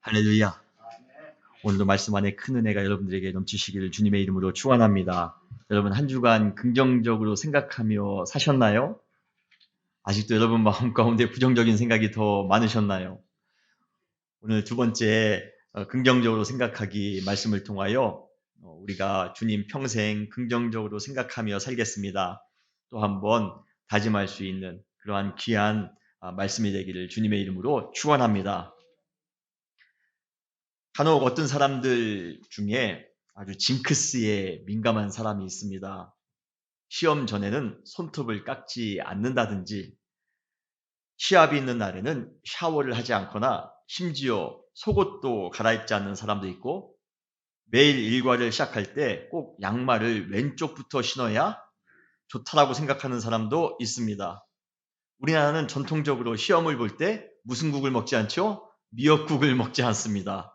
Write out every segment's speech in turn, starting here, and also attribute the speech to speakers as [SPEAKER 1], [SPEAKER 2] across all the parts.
[SPEAKER 1] 할렐루야. 오늘도 말씀 안에 큰 은혜가 여러분들에게 넘치시기를 주님의 이름으로 축원합니다. 여러분 한 주간 긍정적으로 생각하며 사셨나요? 아직도 여러분 마음 가운데 부정적인 생각이 더 많으셨나요? 오늘 두 번째 긍정적으로 생각하기 말씀을 통하여 우리가 주님 평생 긍정적으로 생각하며 살겠습니다. 또 한번 다짐할 수 있는 그러한 귀한 말씀이 되기를 주님의 이름으로 축원합니다. 간혹 어떤 사람들 중에 아주 징크스에 민감한 사람이 있습니다. 시험 전에는 손톱을 깎지 않는다든지, 시합이 있는 날에는 샤워를 하지 않거나 심지어 속옷도 갈아입지 않는 사람도 있고, 매일 일과를 시작할 때 꼭 양말을 왼쪽부터 신어야 좋다라고 생각하는 사람도 있습니다. 우리나라는 전통적으로 시험을 볼 때 무슨 국을 먹지 않죠? 미역국을 먹지 않습니다.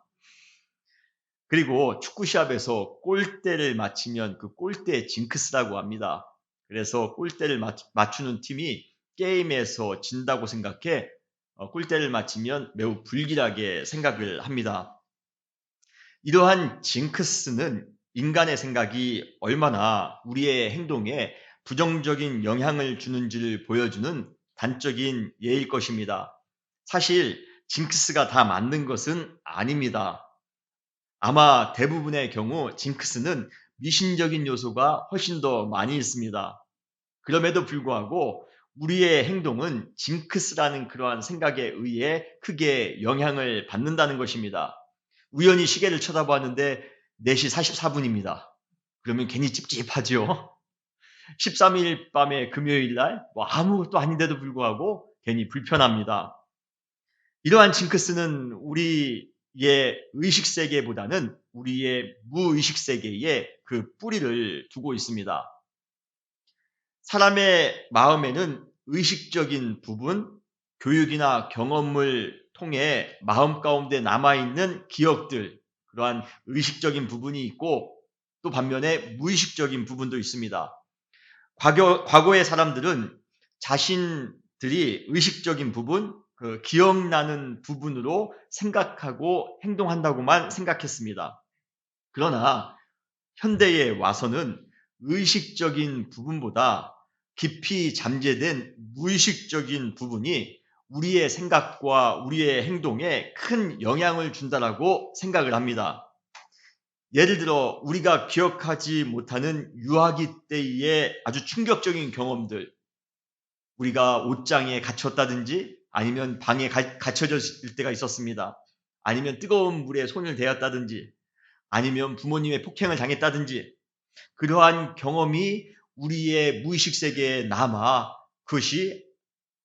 [SPEAKER 1] 그리고 축구 시합에서 골대를 맞히면 그 골대 징크스라고 합니다. 그래서 골대를 맞추는 팀이 게임에서 진다고 생각해 골대를 맞히면 매우 불길하게 생각을 합니다. 이러한 징크스는 인간의 생각이 얼마나 우리의 행동에 부정적인 영향을 주는지를 보여주는 단적인 예일 것입니다. 사실 징크스가 다 맞는 것은 아닙니다. 아마 대부분의 경우 징크스는 미신적인 요소가 훨씬 더 많이 있습니다. 그럼에도 불구하고 우리의 행동은 징크스라는 그러한 생각에 의해 크게 영향을 받는다는 것입니다. 우연히 시계를 쳐다봤는데 4시 44분입니다. 그러면 괜히 찝찝하죠. 13일 밤에 금요일 날 아무것도 아닌데도 불구하고 괜히 불편합니다. 이러한 징크스는 우리의 의식세계보다는 우리의 무의식세계에 그 뿌리를 두고 있습니다. 사람의 마음에는 의식적인 부분, 교육이나 경험을 통해 마음 가운데 남아있는 기억들, 그러한 의식적인 부분이 있고 또 반면에 무의식적인 부분도 있습니다. 과거의 사람들은 자신들이 의식적인 부분, 그 기억나는 부분으로 생각하고 행동한다고만 생각했습니다. 그러나 현대에 와서는 의식적인 부분보다 깊이 잠재된 무의식적인 부분이 우리의 생각과 우리의 행동에 큰 영향을 준다라고 생각을 합니다. 예를 들어 우리가 기억하지 못하는 유아기 때의 아주 충격적인 경험들, 우리가 옷장에 갇혔다든지 아니면 방에 갇혀졌을 때가 있었습니다. 아니면 뜨거운 물에 손을 대었다든지 아니면 부모님의 폭행을 당했다든지 그러한 경험이 우리의 무의식 세계에 남아 그것이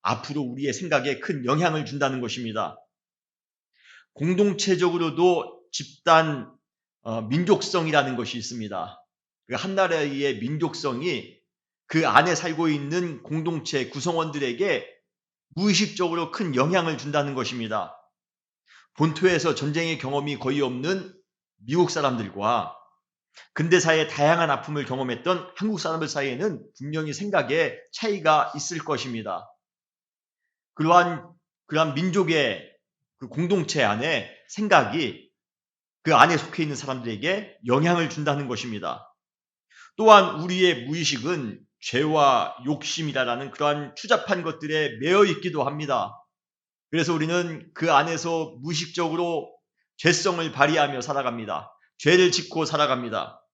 [SPEAKER 1] 앞으로 우리의 생각에 큰 영향을 준다는 것입니다. 공동체적으로도 집단 민족성이라는 것이 있습니다. 한 나라의 민족성이 그 안에 살고 있는 공동체 구성원들에게 무의식적으로 큰 영향을 준다는 것입니다. 본토에서 전쟁의 경험이 거의 없는 미국 사람들과 근대사의 다양한 아픔을 경험했던 한국 사람들 사이에는 분명히 생각에 차이가 있을 것입니다. 그러한 민족의 그 공동체 안에 생각이 그 안에 속해 있는 사람들에게 영향을 준다는 것입니다. 또한 우리의 무의식은 죄와 욕심이라는 그러한 추잡한 것들에 매여 있기도 합니다. 그래서 우리는 그 안에서 무의식적으로 죄성을 발휘하며 살아갑니다. 죄를 짓고 살아갑니다.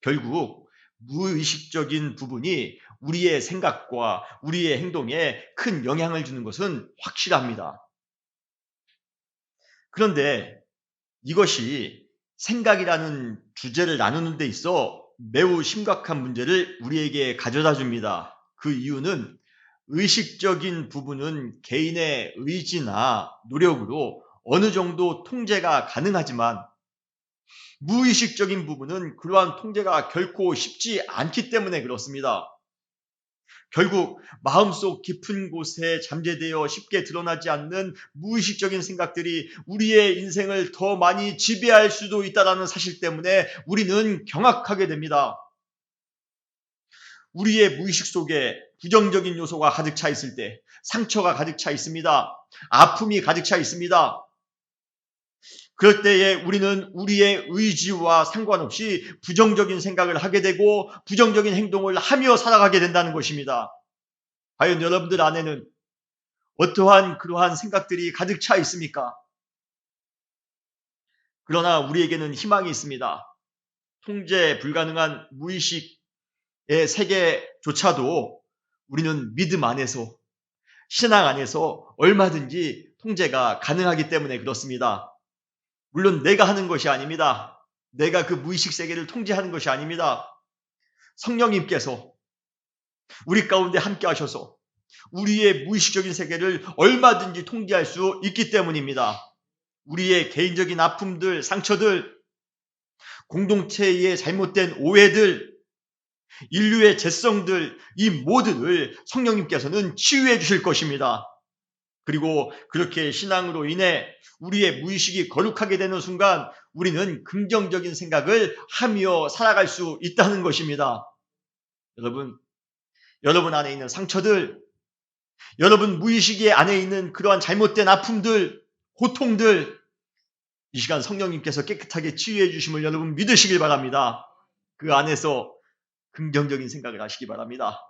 [SPEAKER 1] 결국 무의식적인 부분이 우리의 생각과 우리의 행동에 큰 영향을 주는 것은 확실합니다. 그런데 이것이 생각이라는 주제를 나누는 데 있어 매우 심각한 문제를 우리에게 가져다 줍니다. 그 이유는 의식적인 부분은 개인의 의지나 노력으로 어느 정도 통제가 가능하지만 무의식적인 부분은 그러한 통제가 결코 쉽지 않기 때문에 그렇습니다. 결국 마음속 깊은 곳에 잠재되어 쉽게 드러나지 않는 무의식적인 생각들이 우리의 인생을 더 많이 지배할 수도 있다는 사실 때문에 우리는 경악하게 됩니다. 우리의 무의식 속에 부정적인 요소가 가득 차 있을 때 상처가 가득 차 있습니다. 아픔이 가득 차 있습니다. 그럴 때에 우리는 우리의 의지와 상관없이 부정적인 생각을 하게 되고 부정적인 행동을 하며 살아가게 된다는 것입니다. 과연 여러분들 안에는 어떠한 그러한 생각들이 가득 차 있습니까? 그러나 우리에게는 희망이 있습니다. 통제 불가능한 무의식의 세계조차도 우리는 믿음 안에서, 신앙 안에서 얼마든지 통제가 가능하기 때문에 그렇습니다. 물론 내가 하는 것이 아닙니다. 내가 그 무의식 세계를 통제하는 것이 아닙니다. 성령님께서 우리 가운데 함께 하셔서 우리의 무의식적인 세계를 얼마든지 통제할 수 있기 때문입니다. 우리의 개인적인 아픔들, 상처들, 공동체의 잘못된 오해들, 인류의 죄성들, 이 모든을 성령님께서는 치유해 주실 것입니다. 그리고 그렇게 신앙으로 인해 우리의 무의식이 거룩하게 되는 순간 우리는 긍정적인 생각을 하며 살아갈 수 있다는 것입니다. 여러분 안에 있는 상처들, 여러분 무의식의 안에 있는 그러한 잘못된 아픔들, 고통들, 이 시간 성령님께서 깨끗하게 치유해 주심을 여러분 믿으시길 바랍니다. 그 안에서 긍정적인 생각을 하시기 바랍니다.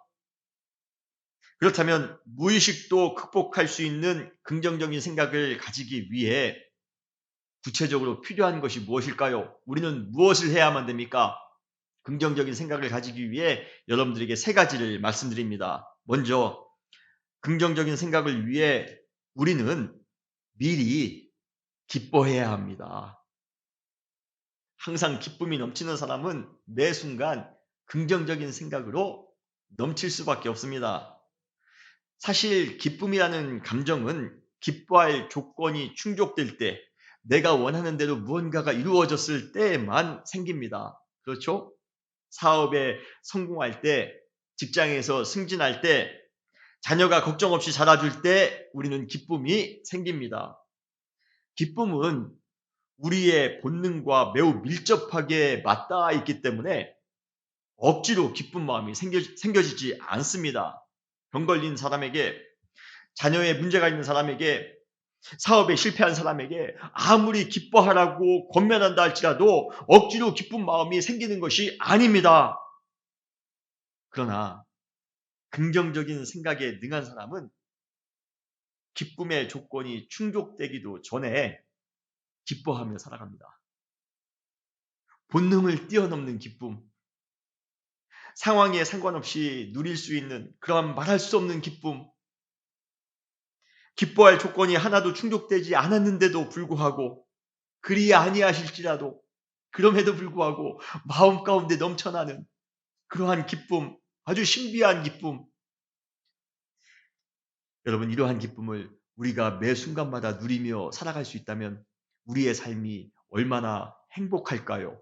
[SPEAKER 1] 그렇다면 무의식도 극복할 수 있는 긍정적인 생각을 가지기 위해 구체적으로 필요한 것이 무엇일까요? 우리는 무엇을 해야만 됩니까? 긍정적인 생각을 가지기 위해 여러분들에게 3가지를 말씀드립니다. 먼저 긍정적인 생각을 위해 우리는 미리 기뻐해야 합니다. 항상 기쁨이 넘치는 사람은 매 순간 긍정적인 생각으로 넘칠 수밖에 없습니다. 사실 기쁨이라는 감정은 기뻐할 조건이 충족될 때, 내가 원하는 대로 무언가가 이루어졌을 때만 생깁니다. 그렇죠? 사업에 성공할 때, 직장에서 승진할 때, 자녀가 걱정 없이 자라줄 때 우리는 기쁨이 생깁니다. 기쁨은 우리의 본능과 매우 밀접하게 맞닿아 있기 때문에 억지로 기쁜 마음이 생겨지지 않습니다. 병 걸린 사람에게, 자녀에 문제가 있는 사람에게, 사업에 실패한 사람에게 아무리 기뻐하라고 권면한다 할지라도 억지로 기쁜 마음이 생기는 것이 아닙니다. 그러나 긍정적인 생각에 능한 사람은 기쁨의 조건이 충족되기도 전에 기뻐하며 살아갑니다. 본능을 뛰어넘는 기쁨, 상황에 상관없이 누릴 수 있는 그러한 말할 수 없는 기쁨, 기뻐할 조건이 하나도 충족되지 않았는데도 불구하고, 그리 아니하실지라도 그럼에도 불구하고 마음 가운데 넘쳐나는 그러한 기쁨, 아주 신비한 기쁨. 여러분, 이러한 기쁨을 우리가 매 순간마다 누리며 살아갈 수 있다면 우리의 삶이 얼마나 행복할까요?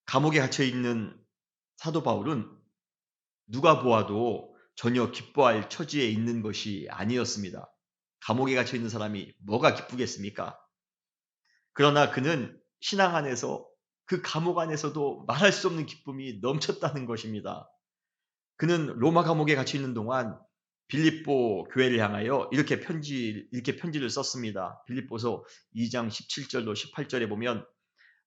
[SPEAKER 1] 감옥에 갇혀 있는 사도 바울은 누가 보아도 전혀 기뻐할 처지에 있는 것이 아니었습니다. 감옥에 갇혀 있는 사람이 뭐가 기쁘겠습니까? 그러나 그는 신앙 안에서, 그 감옥 안에서도 말할 수 없는 기쁨이 넘쳤다는 것입니다. 그는 로마 감옥에 갇혀 있는 동안 빌립보 교회를 향하여 이렇게 편지를 썼습니다. 빌립보서 2장 17절로 18절에 보면,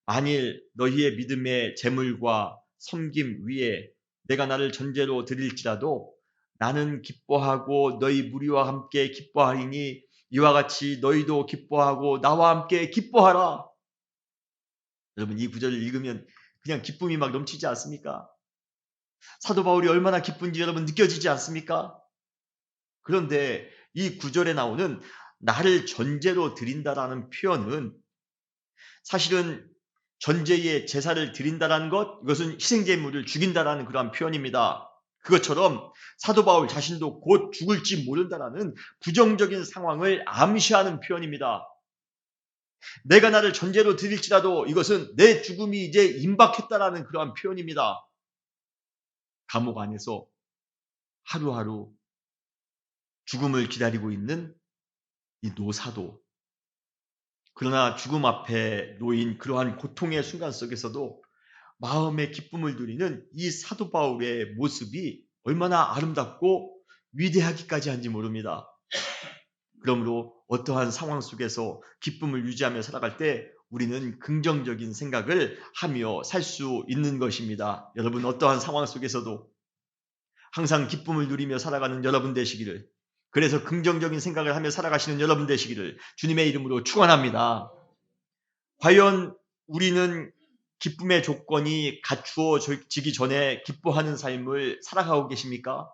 [SPEAKER 1] 만일 너희의 믿음의 재물과 섬김 위에 내가 나를 전제로 드릴지라도 나는 기뻐하고 너희 무리와 함께 기뻐하리니 이와 같이 너희도 기뻐하고 나와 함께 기뻐하라. 여러분, 이 구절을 읽으면 그냥 기쁨이 막 넘치지 않습니까? 사도 바울이 얼마나 기쁜지 여러분 느껴지지 않습니까? 그런데 이 구절에 나오는 나를 전제로 드린다라는 표현은 사실은 전제의 제사를 드린다라는 것, 이것은 희생제물을 죽인다라는 그러한 표현입니다. 그것처럼 사도 바울 자신도 곧 죽을지 모른다라는 부정적인 상황을 암시하는 표현입니다. 내가 나를 전제로 드릴지라도 이것은 내 죽음이 이제 임박했다라는 그러한 표현입니다. 감옥 안에서 하루하루 죽음을 기다리고 있는 이 노사도, 그러나 죽음 앞에 놓인 그러한 고통의 순간 속에서도 마음의 기쁨을 누리는 이 사도 바울의 모습이 얼마나 아름답고 위대하기까지 한지 모릅니다. 그러므로 어떠한 상황 속에서 기쁨을 유지하며 살아갈 때 우리는 긍정적인 생각을 하며 살 수 있는 것입니다. 여러분, 어떠한 상황 속에서도 항상 기쁨을 누리며 살아가는 여러분 되시기를, 그래서 긍정적인 생각을 하며 살아가시는 여러분 되시기를 주님의 이름으로 축원합니다. 과연 우리는 기쁨의 조건이 갖추어지기 전에 기뻐하는 삶을 살아가고 계십니까?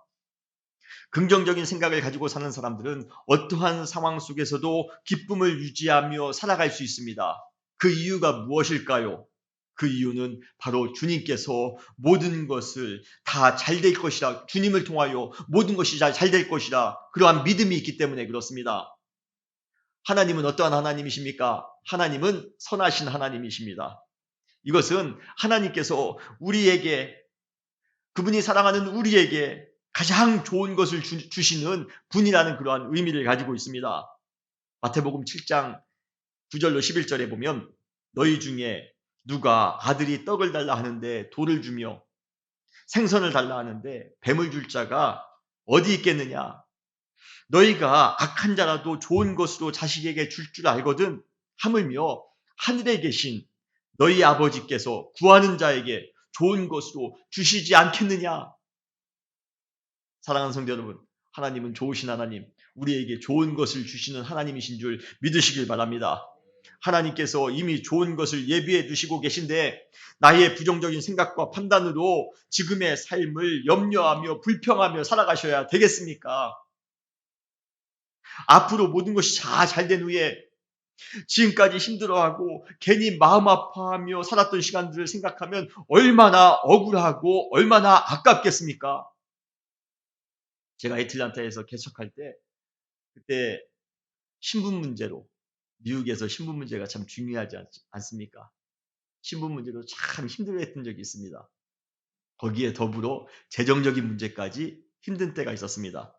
[SPEAKER 1] 긍정적인 생각을 가지고 사는 사람들은 어떠한 상황 속에서도 기쁨을 유지하며 살아갈 수 있습니다. 그 이유가 무엇일까요? 그 이유는 바로 주님께서 모든 것을 다 잘 될 것이라, 주님을 통하여 모든 것이 잘 될 것이라 그러한 믿음이 있기 때문에 그렇습니다. 하나님은 어떠한 하나님이십니까? 하나님은 선하신 하나님이십니다. 이것은 하나님께서 우리에게, 그분이 사랑하는 우리에게 가장 좋은 것을 주시는 분이라는 그러한 의미를 가지고 있습니다. 마태복음 7장 9절로 11절에 보면 너희 중에 누가 아들이 떡을 달라 하는데 돌을 주며 생선을 달라 하는데 뱀을 줄 자가 어디 있겠느냐? 너희가 악한 자라도 좋은 것으로 자식에게 줄 줄 알거든 하물며 하늘에 계신 너희 아버지께서 구하는 자에게 좋은 것으로 주시지 않겠느냐? 사랑하는 성도 여러분, 하나님은 좋으신 하나님, 우리에게 좋은 것을 주시는 하나님이신 줄 믿으시길 바랍니다. 하나님께서 이미 좋은 것을 예비해 두시고 계신데 나의 부정적인 생각과 판단으로 지금의 삶을 염려하며 불평하며 살아가셔야 되겠습니까? 앞으로 모든 것이 다 잘 된 후에 지금까지 힘들어하고 괜히 마음 아파하며 살았던 시간들을 생각하면 얼마나 억울하고 얼마나 아깝겠습니까? 제가 애틀란타에서 개척할 때 그때 신분 문제로, 미국에서 신분 문제가 참 중요하지 않습니까? 신분 문제로 참 힘들어했던 적이 있습니다. 거기에 더불어 재정적인 문제까지 힘든 때가 있었습니다.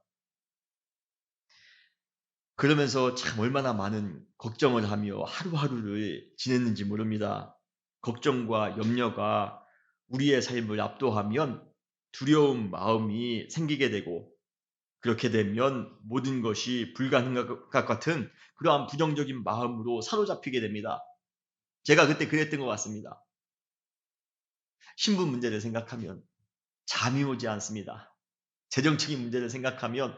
[SPEAKER 1] 그러면서 참 얼마나 많은 걱정을 하며 하루하루를 지냈는지 모릅니다. 걱정과 염려가 우리의 삶을 압도하면 두려운 마음이 생기게 되고, 그렇게 되면 모든 것이 불가능한 것 같은 그러한 부정적인 마음으로 사로잡히게 됩니다. 제가 그때 그랬던 것 같습니다. 신분 문제를 생각하면 잠이 오지 않습니다. 재정적인 문제를 생각하면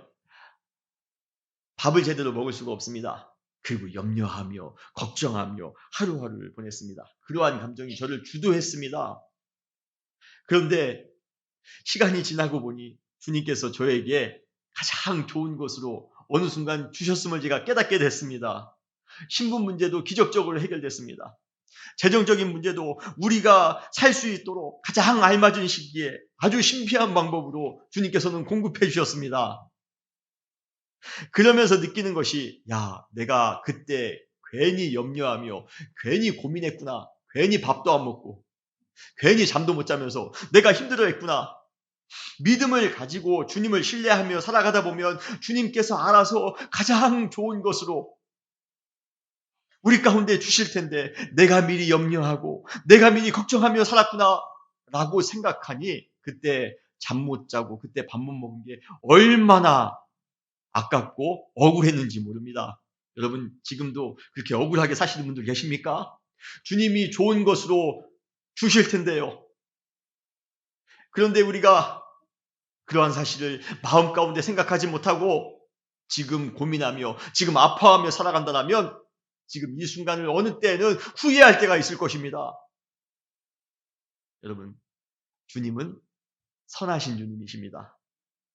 [SPEAKER 1] 밥을 제대로 먹을 수가 없습니다. 그리고 염려하며 걱정하며 하루하루를 보냈습니다. 그러한 감정이 저를 주도했습니다. 그런데 시간이 지나고 보니 주님께서 저에게 가장 좋은 것으로 어느 순간 주셨음을 제가 깨닫게 됐습니다. 신분 문제도 기적적으로 해결됐습니다. 재정적인 문제도 우리가 살 수 있도록 가장 알맞은 시기에 아주 신비한 방법으로 주님께서는 공급해 주셨습니다. 그러면서 느끼는 것이, 내가 그때 괜히 염려하며 괜히 고민했구나. 괜히 밥도 안 먹고 괜히 잠도 못 자면서 내가 힘들어했구나. 믿음을 가지고 주님을 신뢰하며 살아가다 보면 주님께서 알아서 가장 좋은 것으로 우리 가운데 주실 텐데 내가 미리 염려하고 내가 미리 걱정하며 살았구나 라고 생각하니 그때 잠 못 자고 그때 밥 못 먹은 게 얼마나 아깝고 억울했는지 모릅니다. 여러분, 지금도 그렇게 억울하게 사시는 분들 계십니까? 주님이 좋은 것으로 주실 텐데요. 그런데 우리가 그러한 사실을 마음 가운데 생각하지 못하고 지금 고민하며 지금 아파하며 살아간다면 지금 이 순간을 어느 때는 후회할 때가 있을 것입니다. 여러분, 주님은 선하신 주님이십니다.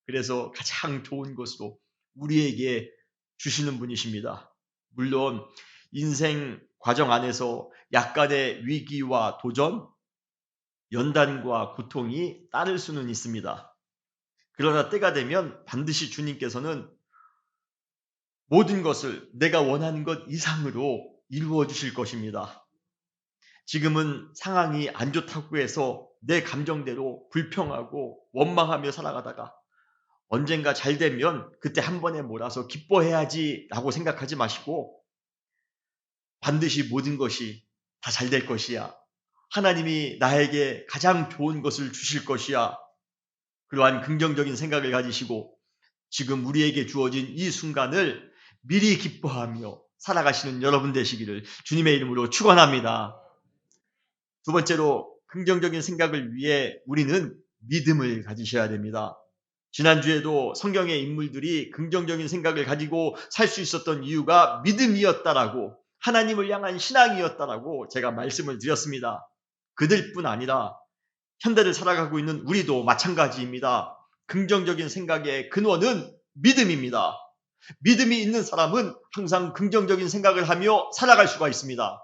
[SPEAKER 1] 그래서 가장 좋은 것으로 우리에게 주시는 분이십니다. 물론 인생 과정 안에서 약간의 위기와 도전, 연단과 고통이 따를 수는 있습니다. 그러나 때가 되면 반드시 주님께서는 모든 것을 내가 원하는 것 이상으로 이루어 주실 것입니다. 지금은 상황이 안 좋다고 해서 내 감정대로 불평하고 원망하며 살아가다가 언젠가 잘 되면 그때 한 번에 몰아서 기뻐해야지 라고 생각하지 마시고 반드시 모든 것이 다 잘 될 것이야. 하나님이 나에게 가장 좋은 것을 주실 것이야. 그러한 긍정적인 생각을 가지시고 지금 우리에게 주어진 이 순간을 미리 기뻐하며 살아가시는 여러분 되시기를 주님의 이름으로 축원합니다. 두 번째로 긍정적인 생각을 위해 우리는 믿음을 가지셔야 됩니다. 지난주에도 성경의 인물들이 긍정적인 생각을 가지고 살 수 있었던 이유가 믿음이었다라고, 하나님을 향한 신앙이었다라고 제가 말씀을 드렸습니다. 그들뿐 아니라 현대를 살아가고 있는 우리도 마찬가지입니다. 긍정적인 생각의 근원은 믿음입니다. 믿음이 있는 사람은 항상 긍정적인 생각을 하며 살아갈 수가 있습니다.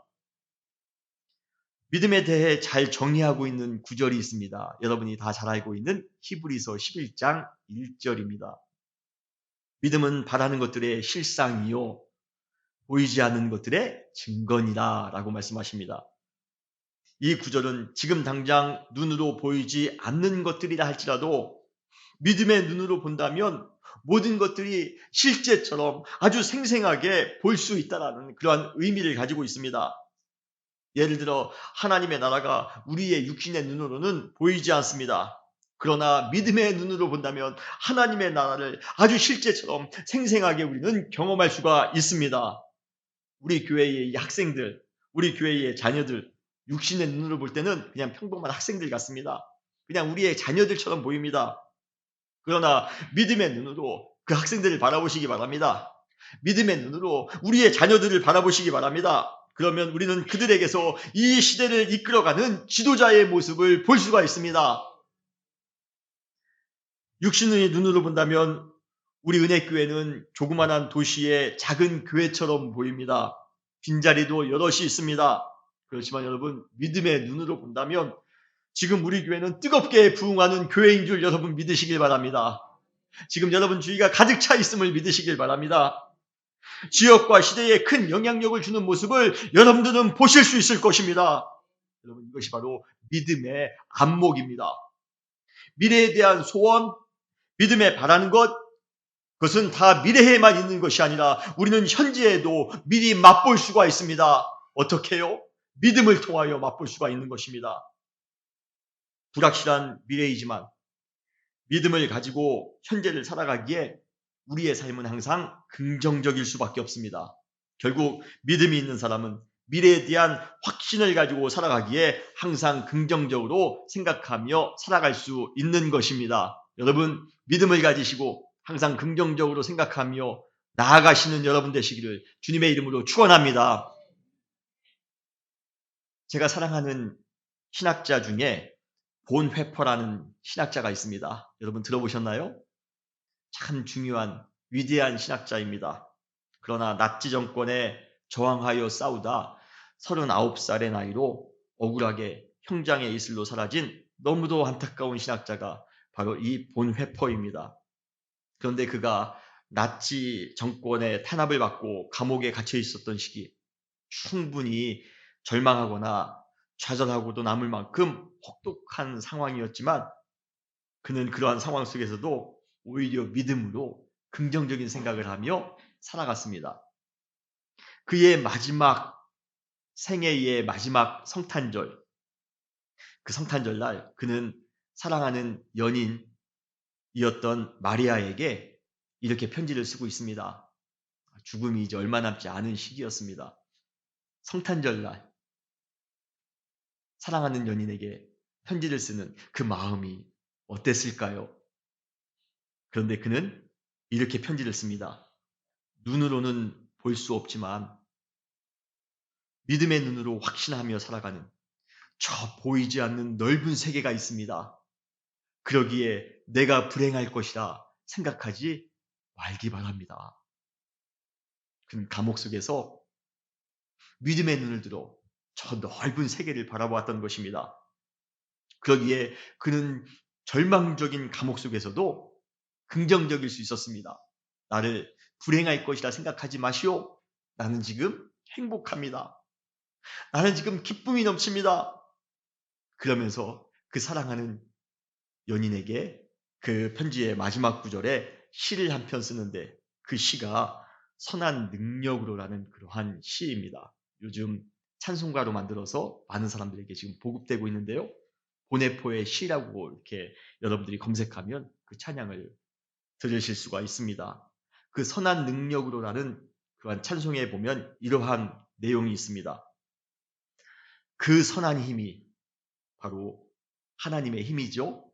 [SPEAKER 1] 믿음에 대해 잘 정의하고 있는 구절이 있습니다. 여러분이 다 잘 알고 있는 히브리서 11장 1절입니다. 믿음은 바라는 것들의 실상이요 보이지 않는 것들의 증거니라 라고 말씀하십니다. 이 구절은 지금 당장 눈으로 보이지 않는 것들이라 할지라도 믿음의 눈으로 본다면 모든 것들이 실제처럼 아주 생생하게 볼 수 있다는 그러한 의미를 가지고 있습니다. 예를 들어 하나님의 나라가 우리의 육신의 눈으로는 보이지 않습니다. 그러나 믿음의 눈으로 본다면 하나님의 나라를 아주 실제처럼 생생하게 우리는 경험할 수가 있습니다. 우리 교회의 학생들, 우리 교회의 자녀들, 육신의 눈으로 볼 때는 그냥 평범한 학생들 같습니다. 그냥 우리의 자녀들처럼 보입니다. 그러나 믿음의 눈으로 그 학생들을 바라보시기 바랍니다. 믿음의 눈으로 우리의 자녀들을 바라보시기 바랍니다. 그러면 우리는 그들에게서 이 시대를 이끌어가는 지도자의 모습을 볼 수가 있습니다. 육신의 눈으로 본다면 우리 은혜교회는 조그만한 도시의 작은 교회처럼 보입니다. 빈자리도 여럿이 있습니다. 그렇지만 여러분, 믿음의 눈으로 본다면 지금 우리 교회는 뜨겁게 부흥하는 교회인 줄 여러분 믿으시길 바랍니다. 지금 여러분 주위가 가득 차 있음을 믿으시길 바랍니다. 지역과 시대에 큰 영향력을 주는 모습을 여러분들은 보실 수 있을 것입니다. 여러분, 이것이 바로 믿음의 안목입니다. 미래에 대한 소원, 믿음에 바라는 것, 그것은 다 미래에만 있는 것이 아니라 우리는 현재에도 미리 맛볼 수가 있습니다. 어떻게요? 믿음을 통하여 맛볼 수가 있는 것입니다. 불확실한 미래이지만 믿음을 가지고 현재를 살아가기에 우리의 삶은 항상 긍정적일 수밖에 없습니다. 결국 믿음이 있는 사람은 미래에 대한 확신을 가지고 살아가기에 항상 긍정적으로 생각하며 살아갈 수 있는 것입니다. 여러분, 믿음을 가지시고 항상 긍정적으로 생각하며 나아가시는 여러분 되시기를 주님의 이름으로 축원합니다. 제가 사랑하는 신학자 중에 본회퍼라는 신학자가 있습니다. 여러분 들어보셨나요? 참 중요한 위대한 신학자입니다. 그러나 나치 정권에 저항하여 싸우다 39살의 나이로 억울하게 형장의 이슬로 사라진 너무도 안타까운 신학자가 바로 이 본회퍼입니다. 그런데 그가 나치 정권의 탄압을 받고 감옥에 갇혀 있었던 시기 충분히 절망하거나 좌절하고도 남을 만큼 혹독한 상황이었지만 그는 그러한 상황 속에서도 오히려 믿음으로 긍정적인 생각을 하며 살아갔습니다. 그의 마지막 생애의 마지막 성탄절, 그 성탄절 날 그는 사랑하는 연인이었던 마리아에게 이렇게 편지를 쓰고 있습니다. 죽음이 이제 얼마 남지 않은 시기였습니다. 성탄절 날 사랑하는 연인에게 편지를 쓰는 그 마음이 어땠을까요? 그런데 그는 이렇게 편지를 씁니다. 눈으로는 볼 수 없지만 믿음의 눈으로 확신하며 살아가는 저 보이지 않는 넓은 세계가 있습니다. 그러기에 내가 불행할 것이라 생각하지 말기 바랍니다. 그는 감옥 속에서 믿음의 눈을 들어 저 넓은 세계를 바라보았던 것입니다. 그러기에 그는 절망적인 감옥 속에서도 긍정적일 수 있었습니다. 나를 불행할 것이라 생각하지 마시오. 나는 지금 행복합니다. 나는 지금 기쁨이 넘칩니다. 그러면서 그 사랑하는 연인에게 그 편지의 마지막 구절에 시를 한 편 쓰는데 그 시가 선한 능력으로라는 그러한 시입니다. 요즘 찬송가로 만들어서 많은 사람들에게 지금 보급되고 있는데요. 보네포의 시라고 이렇게 여러분들이 검색하면 그 찬양을 들으실 수가 있습니다. 그 선한 능력으로라는 그러한 찬송에 보면 이러한 내용이 있습니다. 그 선한 힘이 바로 하나님의 힘이죠.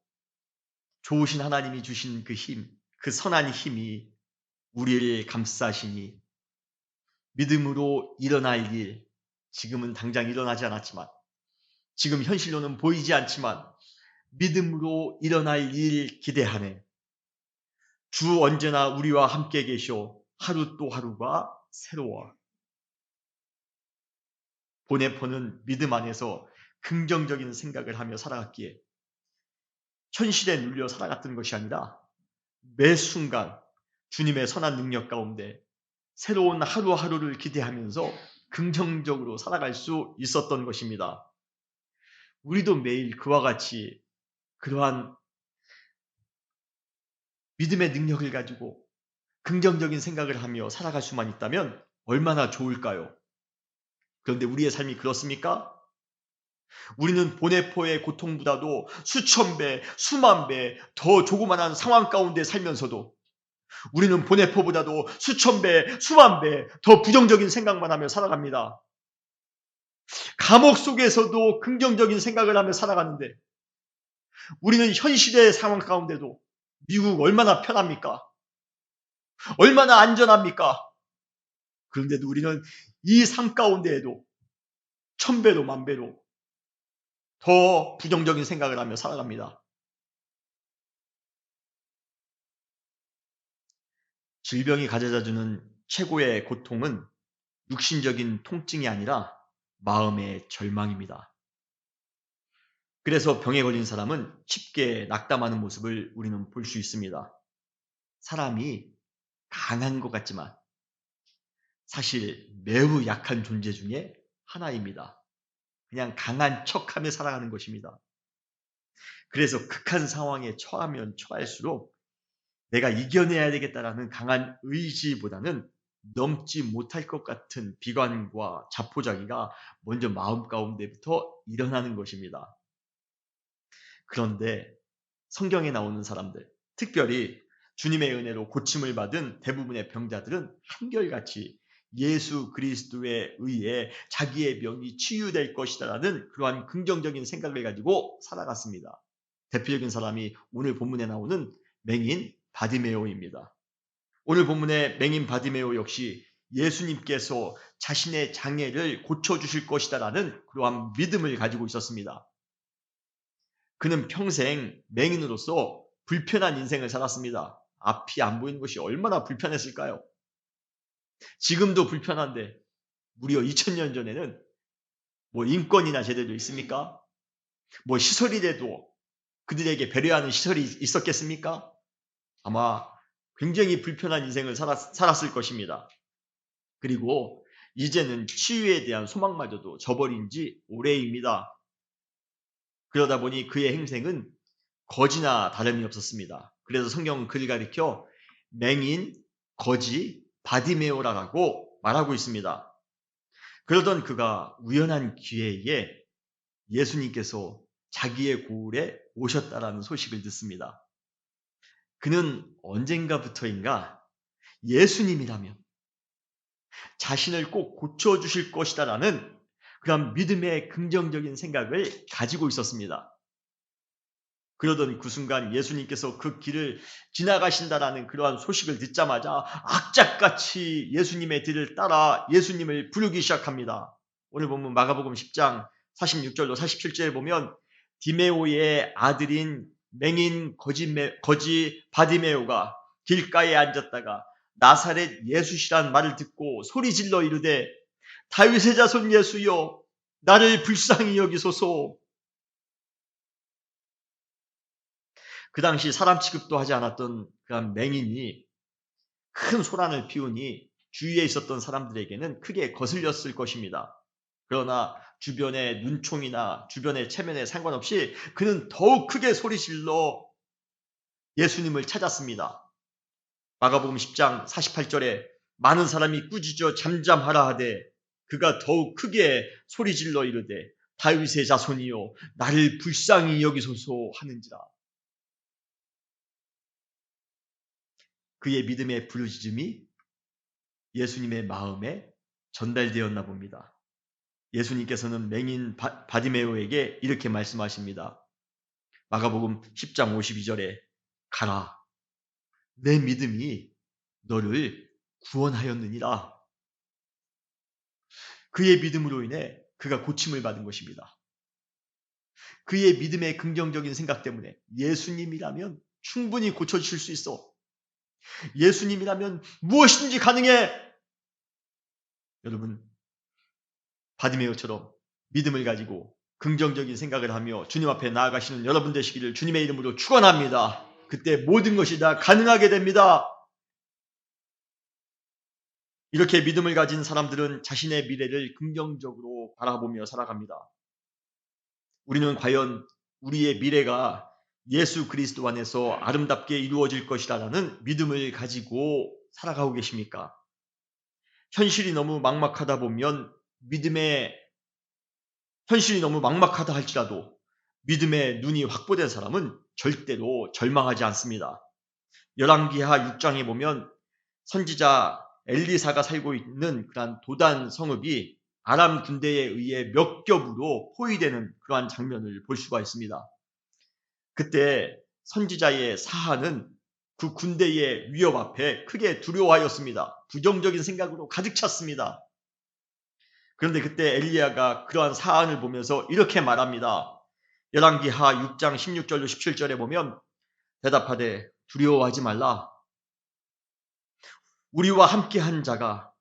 [SPEAKER 1] 좋으신 하나님이 주신 그 힘, 그 선한 힘이 우리를 감싸시니 믿음으로 일어날 일, 지금은 당장 일어나지 않았지만, 지금 현실로는 보이지 않지만 믿음으로 일어날 일 기대하네. 주 언제나 우리와 함께 계시오. 하루 또 하루가 새로워. 보네포는 믿음 안에서 긍정적인 생각을 하며 살아갔기에 현실에 눌려 살아갔던 것이 아니라 매 순간 주님의 선한 능력 가운데 새로운 하루하루를 기대하면서 긍정적으로 살아갈 수 있었던 것입니다. 우리도 매일 그와 같이 그러한 믿음의 능력을 가지고 긍정적인 생각을 하며 살아갈 수만 있다면 얼마나 좋을까요? 그런데 우리의 삶이 그렇습니까? 우리는 보네포의 고통보다도 수천 배, 수만 배 더 조그만한 상황 가운데 살면서도 우리는 보네포보다도 수천 배, 수만 배 더 부정적인 생각만 하며 살아갑니다. 감옥 속에서도 긍정적인 생각을 하며 살아가는데 우리는 현실의 상황 가운데도 미국 얼마나 편합니까? 얼마나 안전합니까? 그런데도 우리는 이 삶 가운데에도 천배로 만배로 더 부정적인 생각을 하며 살아갑니다. 질병이 가져다주는 최고의 고통은 육신적인 통증이 아니라 마음의 절망입니다. 그래서 병에 걸린 사람은 쉽게 낙담하는 모습을 우리는 볼 수 있습니다. 사람이 강한 것 같지만 사실 매우 약한 존재 중에 하나입니다. 그냥 강한 척하며 살아가는 것입니다. 그래서 극한 상황에 처하면 처할수록 내가 이겨내야 되겠다라는 강한 의지보다는 넘지 못할 것 같은 비관과 자포자기가 먼저 마음 가운데부터 일어나는 것입니다. 그런데 성경에 나오는 사람들, 특별히 주님의 은혜로 고침을 받은 대부분의 병자들은 한결같이 예수 그리스도에 의해 자기의 병이 치유될 것이다라는 그러한 긍정적인 생각을 가지고 살아갔습니다. 대표적인 사람이 오늘 본문에 나오는 맹인 바디메오입니다. 오늘 본문의 맹인 바디메오 역시 예수님께서 자신의 장애를 고쳐주실 것이다라는 그러한 믿음을 가지고 있었습니다. 그는 평생 맹인으로서 불편한 인생을 살았습니다. 앞이 안 보이는 것이 얼마나 불편했을까요? 지금도 불편한데 무려 2000년 전에는 뭐 인권이나 제대로 있습니까? 뭐 시설이라도 그들에게 배려하는 시설이 있었겠습니까? 아마 굉장히 불편한 인생을 살았을 것입니다. 그리고 이제는 치유에 대한 소망마저도 저버린 지 오래입니다. 그러다 보니 그의 행생은 거지나 다름이 없었습니다. 그래서 성경은 그를 가리켜 맹인, 거지, 바디메오라고 말하고 있습니다. 그러던 그가 우연한 기회에 예수님께서 자기의 고을에 오셨다라는 소식을 듣습니다. 그는 언젠가부터인가 예수님이라면 자신을 꼭 고쳐주실 것이다라는 그런 믿음의 긍정적인 생각을 가지고 있었습니다. 그러던 그 순간 예수님께서 그 길을 지나가신다라는 그러한 소식을 듣자마자 악착같이 예수님의 뒤를 따라 예수님을 부르기 시작합니다. 오늘 보면 마가복음 10장 46절로 47절에 보면 디메오의 아들인 맹인 거지 바디메오가 길가에 앉았다가 나사렛 예수시란 말을 듣고 소리질러 이르되 다윗의 자손 예수여 나를 불쌍히 여기소서. 그 당시 사람 취급도 하지 않았던 그런 맹인이 큰 소란을 피우니 주위에 있었던 사람들에게는 크게 거슬렸을 것입니다. 그러나 주변의 눈총이나 주변의 체면에 상관없이 그는 더욱 크게 소리질러 예수님을 찾았습니다. 마가복음 10장 48절에 많은 사람이 꾸짖어 잠잠하라 하되 그가 더욱 크게 소리질러 이르되 다윗의 자손이여 나를 불쌍히 여기소서 하는지라. 그의 믿음의 부르짖음이 예수님의 마음에 전달되었나 봅니다. 예수님께서는 맹인 바디메오에게 이렇게 말씀하십니다. 마가복음 10장 52절에 가라, 내 믿음이 너를 구원하였느니라. 그의 믿음으로 인해 그가 고침을 받은 것입니다. 그의 믿음의 긍정적인 생각 때문에 예수님이라면 충분히 고쳐주실 수 있어. 예수님이라면 무엇이든지 가능해. 여러분, 바디메오처럼 믿음을 가지고 긍정적인 생각을 하며 주님 앞에 나아가시는 여러분 되시기를 주님의 이름으로 축원합니다. 그때 모든 것이 다 가능하게 됩니다. 이렇게 믿음을 가진 사람들은 자신의 미래를 긍정적으로 바라보며 살아갑니다. 우리는 과연 우리의 미래가 예수 그리스도 안에서 아름답게 이루어질 것이라는 믿음을 가지고 살아가고 계십니까? 현실이 너무 막막하다 할지라도 믿음의 눈이 확보된 사람은 절대로 절망하지 않습니다. 열왕기하 6장에 보면 선지자 엘리사가 살고 있는 그러한 도단 성읍이 아람 군대에 의해 몇 겹으로 포위되는 그러한 장면을 볼 수가 있습니다. 그때 선지자의 사하는 그 군대의 위협 앞에 크게 두려워하였습니다. 부정적인 생각으로 가득 찼습니다. 그런데 그때 엘리야가 그러한 사안을 보면서 이렇게 말합니다. 열왕기하 6장 16절로 17절에 보면 대답하되 두려워하지 말라. 우리와 함께한 자가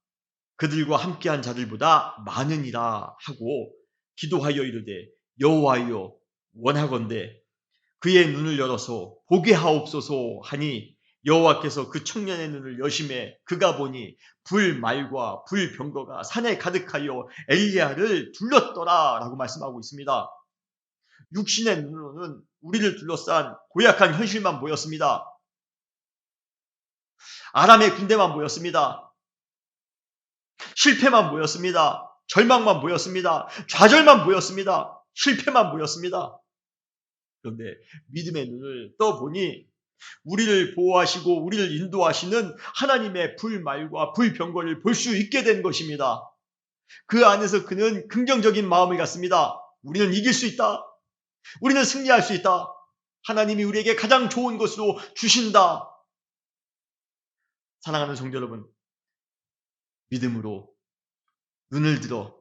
[SPEAKER 1] 그들과 함께한 자들보다 많으니라 하고 기도하여 이르되 여호와여 원하건대 그의 눈을 열어서 보게 하옵소서 하니 여호와께서 그 청년의 눈을 여심해 그가 보니 불말과 불병거가 산에 가득하여 엘리야를 둘렀더라 라고 말씀하고 있습니다. 육신의 눈으로는 우리를 둘러싼 고약한 현실만 보였습니다. 아람의 군대만 보였습니다. 실패만 보였습니다. 절망만 보였습니다. 좌절만 보였습니다. 실패만 보였습니다. 그런데 믿음의 눈을 떠보니 우리를 보호하시고 우리를 인도하시는 하나님의 불말과 불병거를 볼 수 있게 된 것입니다. 그 안에서 그는 긍정적인 마음을 갖습니다. 우리는 이길 수 있다. 우리는 승리할 수 있다. 하나님이 우리에게 가장 좋은 것으로 주신다. 사랑하는 성도 여러분, 믿음으로 눈을 들어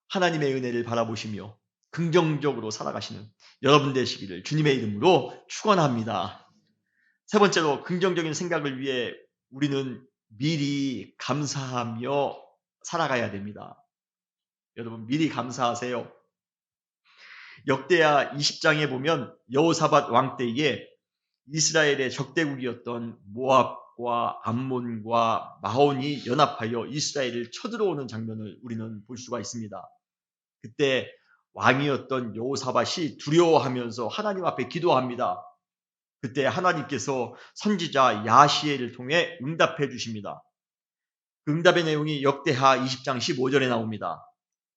[SPEAKER 1] 하나님의 은혜를 바라보시며 긍정적으로 살아가시는 여러분 되시기를 주님의 이름으로 축원합니다. 세 번째로 긍정적인 생각을 위해 우리는 미리 감사하며 살아가야 됩니다. 여러분 미리 감사하세요. 역대하 20장에 보면 여호사밧 왕 때에 이스라엘의 적대국이었던 모압과 암몬과 마온이 연합하여 이스라엘을 쳐들어오는 장면을 우리는 볼 수가 있습니다. 그때 왕이었던 여호사밧이 두려워하면서 하나님 앞에 기도합니다. 그때 하나님께서 선지자 야시엘을 통해 응답해 주십니다. 그 응답의 내용이 역대하 20장 15절에 나옵니다.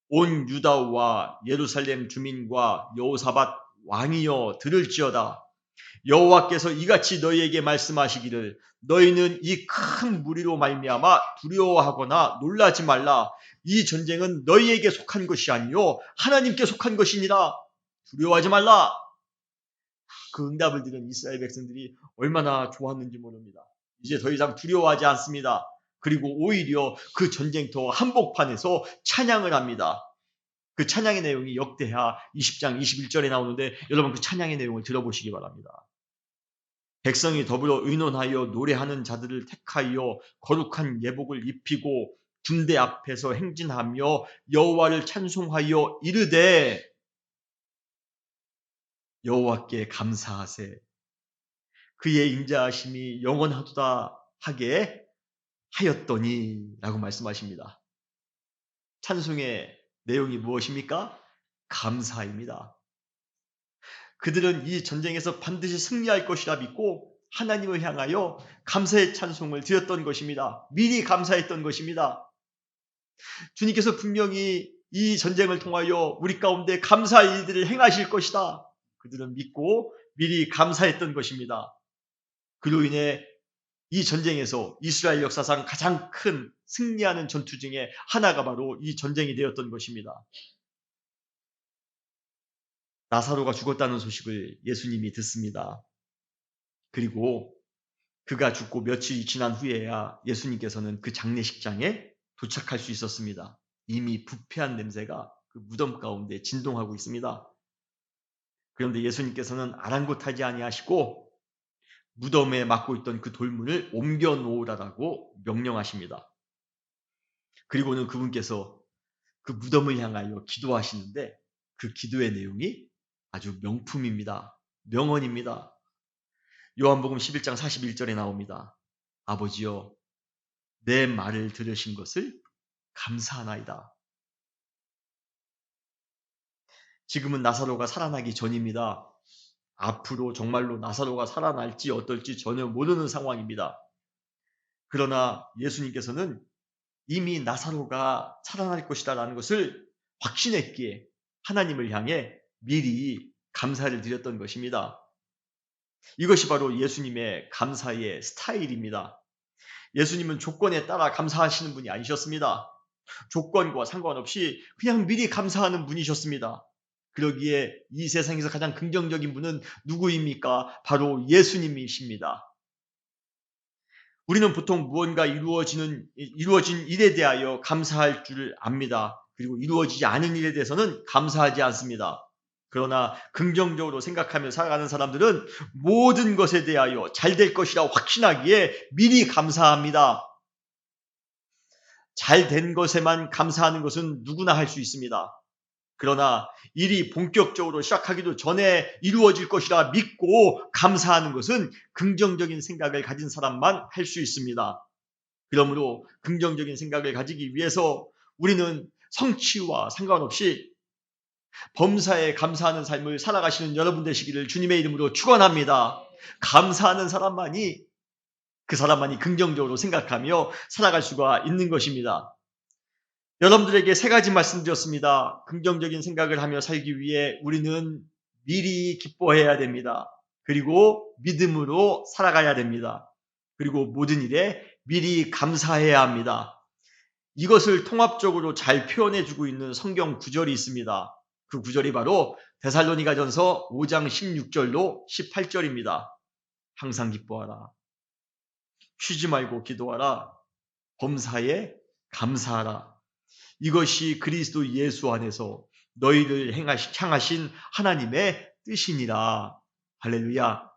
[SPEAKER 1] 온 유다와 예루살렘 주민과 여호사밧 왕이여 들을지어다. 여호와께서 이같이 너희에게 말씀하시기를 너희는 이 큰 무리로 말미암아 두려워하거나 놀라지 말라. 이 전쟁은 너희에게 속한 것이 아니요 하나님께 속한 것이니라. 두려워하지 말라. 그 응답을 들은 이스라엘 백성들이 얼마나 좋았는지 모릅니다. 이제 더 이상 두려워하지 않습니다. 그리고 오히려 그 전쟁터 한복판에서 찬양을 합니다. 그 찬양의 내용이 역대하 20장 21절에 나오는데 여러분 그 찬양의 내용을 들어보시기 바랍니다. 백성이 더불어 의논하여 노래하는 자들을 택하여 거룩한 예복을 입히고 군대 앞에서 행진하며 여호와를 찬송하여 이르되 여호와께 감사하세 그의 인자하심이 영원하도다 하게 하였더니 라고 말씀하십니다. 찬송의 내용이 무엇입니까? 감사입니다. 그들은 이 전쟁에서 반드시 승리할 것이라 믿고 하나님을 향하여 감사의 찬송을 드렸던 것입니다. 미리 감사했던 것입니다. 주님께서 분명히 이 전쟁을 통하여 우리 가운데 감사의 일들을 행하실 것이다. 그들은 믿고 미리 감사했던 것입니다. 그로 인해 이 전쟁에서 이스라엘 역사상 가장 큰 승리하는 전투 중에 하나가 바로 이 전쟁이 되었던 것입니다. 나사로가 죽었다는 소식을 예수님이 듣습니다. 그리고 그가 죽고 며칠이 지난 후에야 예수님께서는 그 장례식장에 도착할 수 있었습니다. 이미 부패한 냄새가 그 무덤 가운데 진동하고 있습니다. 그런데 예수님께서는 아랑곳하지 아니하시고 무덤에 막고 있던 그 돌문을 옮겨 놓으라고 명령하십니다. 그리고는 그분께서 그 무덤을 향하여 기도하시는데 그 기도의 내용이 아주 명품입니다. 명언입니다. 요한복음 11장 41절에 나옵니다. 아버지여, 내 말을 들으신 것을 감사하나이다. 지금은 나사로가 살아나기 전입니다. 앞으로 정말로 나사로가 살아날지 어떨지 전혀 모르는 상황입니다. 그러나 예수님께서는 이미 나사로가 살아날 것이다 라는 것을 확신했기에 하나님을 향해 미리 감사를 드렸던 것입니다. 이것이 바로 예수님의 감사의 스타일입니다. 예수님은 조건에 따라 감사하시는 분이 아니셨습니다. 조건과 상관없이 그냥 미리 감사하는 분이셨습니다. 그러기에 이 세상에서 가장 긍정적인 분은 누구입니까? 바로 예수님이십니다. 우리는 보통 무언가 이루어진 일에 대하여 감사할 줄 압니다. 그리고 이루어지지 않은 일에 대해서는 감사하지 않습니다. 그러나 긍정적으로 생각하며 살아가는 사람들은 모든 것에 대하여 잘 될 것이라 확신하기에 미리 감사합니다. 잘 된 것에만 감사하는 것은 누구나 할 수 있습니다. 그러나 일이 본격적으로 시작하기도 전에 이루어질 것이라 믿고 감사하는 것은 긍정적인 생각을 가진 사람만 할 수 있습니다. 그러므로 긍정적인 생각을 가지기 위해서 우리는 성취와 상관없이 범사에 감사하는 삶을 살아가시는 여러분 되시기를 주님의 이름으로 축원합니다. 감사하는 사람만이 그 사람만이 긍정적으로 생각하며 살아갈 수가 있는 것입니다. 여러분들에게 세 가지 말씀드렸습니다. 긍정적인 생각을 하며 살기 위해 우리는 미리 기뻐해야 됩니다. 그리고 믿음으로 살아가야 됩니다. 그리고 모든 일에 미리 감사해야 합니다. 이것을 통합적으로 잘 표현해주고 있는 성경 구절이 있습니다. 그 구절이 바로 데살로니가전서 5장 16절로 18절입니다. 항상 기뻐하라. 쉬지 말고 기도하라. 범사에 감사하라. 이것이 그리스도 예수 안에서 너희를 향하신 하나님의 뜻이니라. 할렐루야.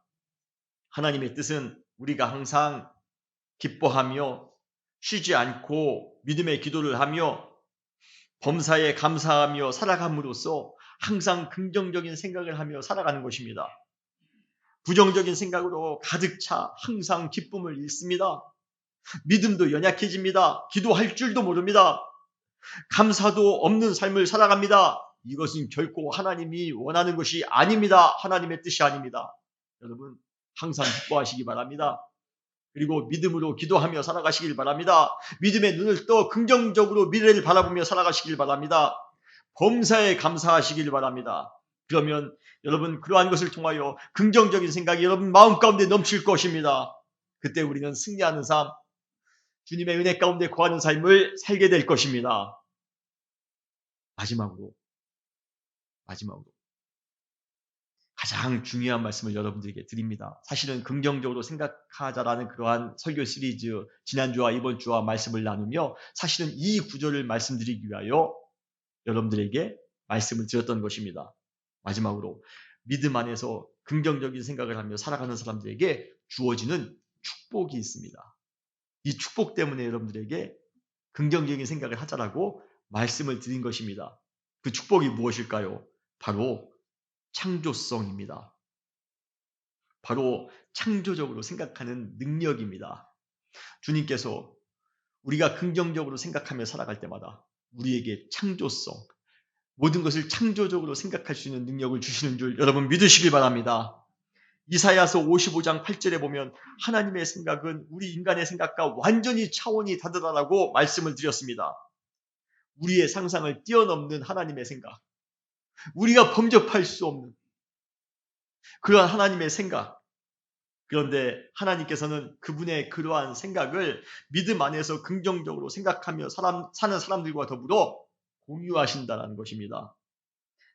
[SPEAKER 1] 하나님의 뜻은 우리가 항상 기뻐하며 쉬지 않고 믿음의 기도를 하며 범사에 감사하며 살아감으로써 항상 긍정적인 생각을 하며 살아가는 것입니다. 부정적인 생각으로 가득 차 항상 기쁨을 잃습니다. 믿음도 연약해집니다. 기도할 줄도 모릅니다. 감사도 없는 삶을 살아갑니다. 이것은 결코 하나님이 원하는 것이 아닙니다. 하나님의 뜻이 아닙니다. 여러분 항상 기뻐하시기 바랍니다. 그리고 믿음으로 기도하며 살아가시길 바랍니다. 믿음의 눈을 떠 긍정적으로 미래를 바라보며 살아가시길 바랍니다. 범사에 감사하시길 바랍니다. 그러면 여러분 그러한 것을 통하여 긍정적인 생각이 여러분 마음 가운데 넘칠 것입니다. 그때 우리는 승리하는 삶, 주님의 은혜 가운데 거하는 삶을 살게 될 것입니다. 마지막으로 가장 중요한 말씀을 여러분들에게 드립니다. 사실은 긍정적으로 생각하자라는 그러한 설교 시리즈 지난주와 이번 주와 말씀을 나누며 사실은 이 구절을 말씀드리기 위하여 여러분들에게 말씀을 드렸던 것입니다. 마지막으로 믿음 안에서 긍정적인 생각을 하며 살아가는 사람들에게 주어지는 축복이 있습니다. 이 축복 때문에 여러분들에게 긍정적인 생각을 하자라고 말씀을 드린 것입니다. 그 축복이 무엇일까요? 바로 창조성입니다. 바로 창조적으로 생각하는 능력입니다. 주님께서 우리가 긍정적으로 생각하며 살아갈 때마다 우리에게 창조성, 모든 것을 창조적으로 생각할 수 있는 능력을 주시는 줄 여러분 믿으시길 바랍니다. 이사야서 55장 8절에 보면 하나님의 생각은 우리 인간의 생각과 완전히 차원이 다르다라고 말씀을 드렸습니다. 우리의 상상을 뛰어넘는 하나님의 생각, 우리가 범접할 수 없는 그러한 하나님의 생각, 그런데 하나님께서는 그분의 그러한 생각을 믿음 안에서 긍정적으로 생각하며 사는 사람들과 더불어 공유하신다는 것입니다.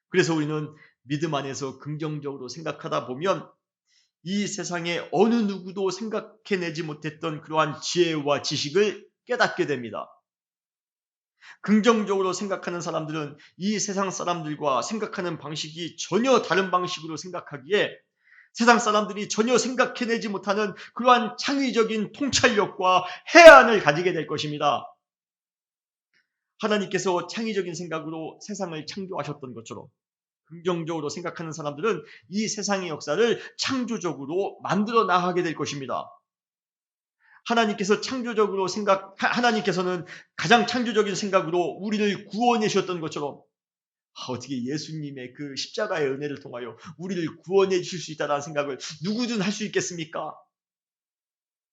[SPEAKER 1] 그래서 우리는 믿음 안에서 긍정적으로 생각하다 보면 이 세상에 어느 누구도 생각해내지 못했던 그러한 지혜와 지식을 깨닫게 됩니다. 긍정적으로 생각하는 사람들은 이 세상 사람들과 생각하는 방식이 전혀 다른 방식으로 생각하기에 세상 사람들이 전혀 생각해내지 못하는 그러한 창의적인 통찰력과 해안을 가지게 될 것입니다. 하나님께서 창의적인 생각으로 세상을 창조하셨던 것처럼 긍정적으로 생각하는 사람들은 이 세상의 역사를 창조적으로 만들어 나가게 될 것입니다. 하나님께서는 가장 창조적인 생각으로 우리를 구원해 주셨던 것처럼 어떻게 예수님의 그 십자가의 은혜를 통하여 우리를 구원해 주실 수 있다는 생각을 누구든 할 수 있겠습니까?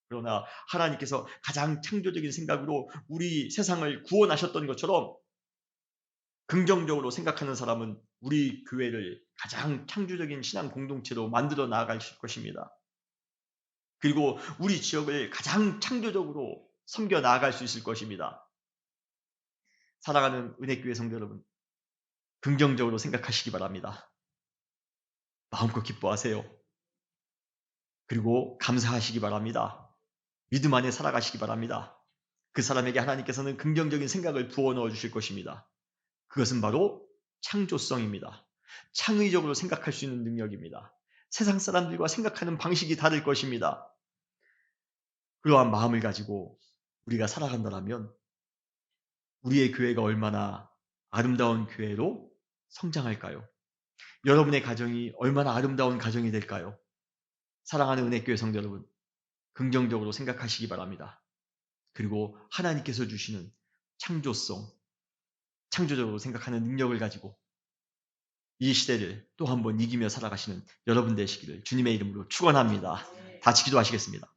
[SPEAKER 1] 그러나 하나님께서 가장 창조적인 생각으로 우리 세상을 구원하셨던 것처럼 긍정적으로 생각하는 사람은 우리 교회를 가장 창조적인 신앙 공동체로 만들어 나아갈 것입니다. 그리고 우리 지역을 가장 창조적으로 섬겨 나아갈 수 있을 것입니다. 사랑하는 은혜교회 성도 여러분, 긍정적으로 생각하시기 바랍니다. 마음껏 기뻐하세요. 그리고 감사하시기 바랍니다. 믿음 안에 살아가시기 바랍니다. 그 사람에게 하나님께서는 긍정적인 생각을 부어 넣어 주실 것입니다. 그것은 바로 창조성입니다. 창의적으로 생각할 수 있는 능력입니다. 세상 사람들과 생각하는 방식이 다를 것입니다. 그러한 마음을 가지고 우리가 살아간다면 우리의 교회가 얼마나 아름다운 교회로 성장할까요? 여러분의 가정이 얼마나 아름다운 가정이 될까요? 사랑하는 은혜교회 성도 여러분, 긍정적으로 생각하시기 바랍니다. 그리고 하나님께서 주시는 창조적으로 생각하는 능력을 가지고 이 시대를 또 한 번 이기며 살아가시는 여러분 되시기를 주님의 이름으로 축원합니다. 같이 기도하시겠습니다.